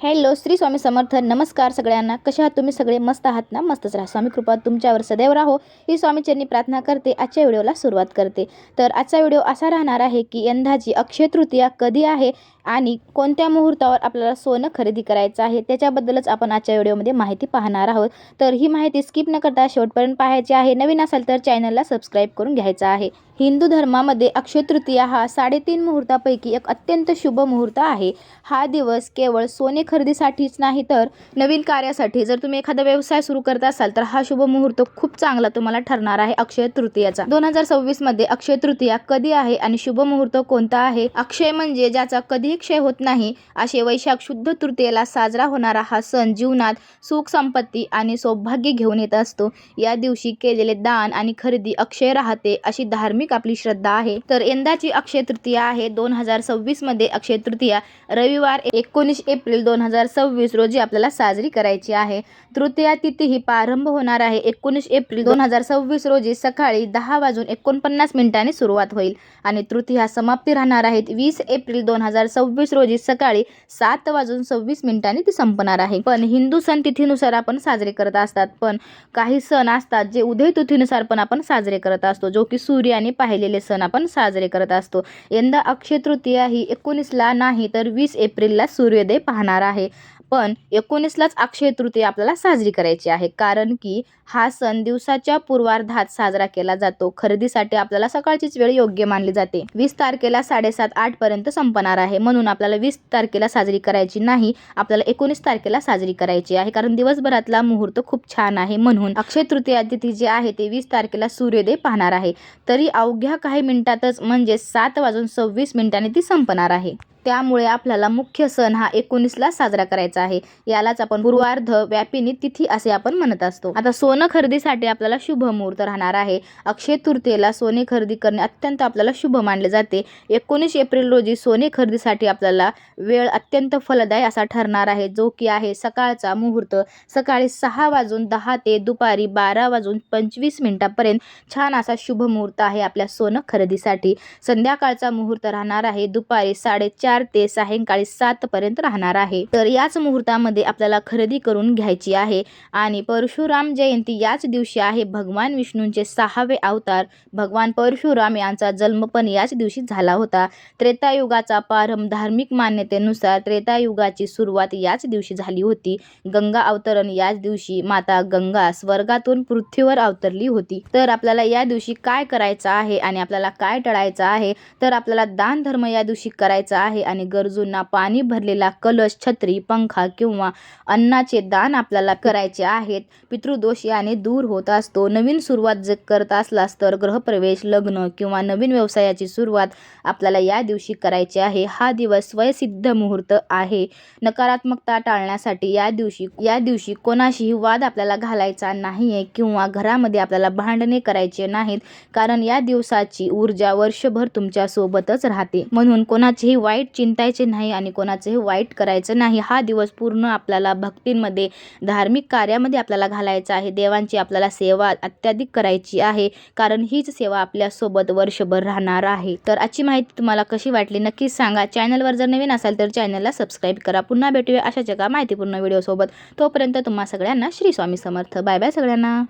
Hello Shri Swami Samarth. नमस्कार सगळ्यांना. कशा आहात तुम्ही सगळे? मस्त आहात ना? मस्तच राहा. स्वामी कृपा तुमच्यावर सदैव राहो ही स्वामीचरणी प्रार्थना करते. आजच्या व्हिडिओला सुरुवात करते. तर आजचा व्हिडिओ असा राहणार आहे की यंदाची अक्षय तृतीया कधी आहे आणि कोणत्या मुहूर्तावर आपल्याला सोनं खरेदी करायचं आहे त्याच्याबद्दलच आपण आजच्या व्हिडिओमध्ये माहिती पाहणार आहोत. तर ही माहिती स्किप न करता शेवटपर्यंत पाहायची आहे. नवीन असाल तर चॅनलला सबस्क्राईब करून घ्यायचं आहे. हिंदू धर्मामध्ये अक्षय तृतीया हा 3.5 मुहूर्तापैकी एक अत्यंत शुभ मुहूर्त आहे. हा दिवस केवळ सोने खरेदीसाठीच नाही तर नवीन कार्यासाठी, जर तुम्ही एखादा व्यवसाय सुरू करत असाल तर हा शुभ मुहूर्त खूप चांगला तुम्हाला ठरणार आहे अक्षय तृतीयाचा. 2026 मध्ये अक्षय तृतीया कधी आहे आणि शुभ मुहूर्त कोणता आहे? अक्षय म्हणजे ज्याचा कधीही क्षय होत नाही असे वैशाख शुद्ध तृतीयेला साजरा होणारा हा सण जीवनात सुख, संपत्ती आणि सौभाग्य घेऊन येत असतो. या दिवशी केलेले दान आणि खरेदी अक्षय राहते अशी धार्मिक आपली श्रद्धा आहे. तर यंदाची अक्षय तृतीया आहे 2026 मध्ये. अक्षय तृतीया रविवार 19 एप्रिल 2026 रोजी आपल्याला साजरी करायची आहे. तृतीया तिथी ही प्रारंभ होणार आहे 19 एप्रिल 2026 रोजी सकाळी 10:49 सुरुवात होईल आणि तृतीया समाप्ती राहणार आहे 20 एप्रिल 2026 रोजी सकाळी 7:26 ती संपणार आहे. पण हिंदू सण तिथीनुसार आपण साजरे करत असतात, पण काही सण असतात जे उदय तिथीनुसार पण आपण साजरे करत असतो, जो की सूर्याने पाहिलेले सण आपण साजरे करत असतो. यंदा अक्षय तृतीया ही 19ला नाही तर 20 एप्रिलला सूर्योदय पाहणार आहे. पण 19लाच अक्षय तृतीया आपल्याला साजरी करायची आहे, कारण की हा सण दिवसाच्या पूर्वार्धात साजरा केला जातो. खरेदीसाठी आपल्याला सकाळचीच वेळ योग्य मानली जाते. 20 तारखेला 7:30-8 पर्यंत संपणार आहे, म्हणून आपल्याला 20 तारखेला साजरी करायची नाही, आपल्याला 19 तारखेला साजरी करायची आहे, कारण दिवसभरातला मुहूर्त खूप छान आहे. म्हणून अक्षय तृतीया तिथी जी आहे ते 20 तारखेला सूर्योदय पाहणार आहे. तरी अवघ्या काही मिनिटातच म्हणजे 7:26 ती संपणार आहे. त्यामुळे आपल्याला मुख्य सण हा 19ला साजरा करायचा आहे. यालाच आपण पूर्वार्ध व्यापिनी तिथी असे आपण म्हणत असतो. आता सोनं खरेदीसाठी आपल्याला शुभ मुहूर्त राहणार आहे. अक्षय तृतीयेला सोने खरेदी करणे अत्यंत आपल्याला शुभ मानले जाते. 19 एप्रिल रोजी सोने खरेदीसाठी आपल्याला वेळ अत्यंत फलदायी असा ठरणार आहे, जो की आहे सकाळचा मुहूर्त सकाळी 6:10 ते दुपारी 12:25 पर्यंत छान असा शुभ मुहूर्त आहे आपल्या सोनं खरेदीसाठी. संध्याकाळचा मुहूर्त राहणार आहे दुपारी 4:30 ते सायंकाळी 7 पर्यंत राहणार आहे. तर याच मुहूर्तामध्ये आपल्याला खरेदी करून घ्यायची आहे. आणि परशुराम जयंती याच दिवशी आहे. भगवान विष्णूंचे 6वे अवतार भगवान परशुराम यांचा जन्म पण याच दिवशी झाला होता. त्रेतायुगाचा प्रारंभ धार्मिक मान्यतेनुसार त्रेतायुगाची सुरुवात याच दिवशी झाली होती. गंगा अवतरण याच दिवशी माता गंगा स्वर्गातून पृथ्वीवर अवतरली होती. तर आपल्याला या दिवशी काय करायचं आहे आणि आपल्याला काय टळायचं आहे, तर आपल्याला दान धर्म या दिवशी करायचा आहे आणि गरजूंना पाणी भरलेला कलश, छत्री, पंखा किंवा अन्नाचे दान आपल्याला करायचे आहेत. पितृदोष याने दूर होत असतो. नवीन सुरुवात जर करत असलास तर गृहप्रवेश, लग्न किंवा नवीन व्यवसायाची सुरुवात आपल्याला या दिवशी करायची आहे. हा दिवस स्वयंसिद्ध मुहूर्त आहे. नकारात्मकता टाळण्यासाठी या दिवशी कोणाशीही वाद आपल्याला घालायचा नाहीये किंवा घरामध्ये आपल्याला भांडणे करायचे नाहीत, कारण या दिवसाची ऊर्जा वर्षभर तुमच्या सोबतच राहते. म्हणून कोणाचेही वाईट चिंतायचे नाही आणि कोणाचेही वाईट करायचं नाही. हा दिवस पूर्ण आपल्याला भक्तींमध्ये, धार्मिक कार्यामध्ये आपल्याला घालायचा आहे. देवांची आपल्याला सेवा अत्याधिक करायची आहे, कारण हीच सेवा आपल्यासोबत वर्षभर राहणार आहे. तर आजची माहिती तुम्हाला कशी वाटली नक्कीच सांगा. चॅनलवर जर नवीन असाल तर चॅनलला सबस्क्राईब करा. पुन्हा भेटूया अशाच एका माहितीपूर्ण व्हिडिओसोबत. तोपर्यंत तुम्हा सगळ्यांना श्री स्वामी समर्थ. बाय बाय सगळ्यांना.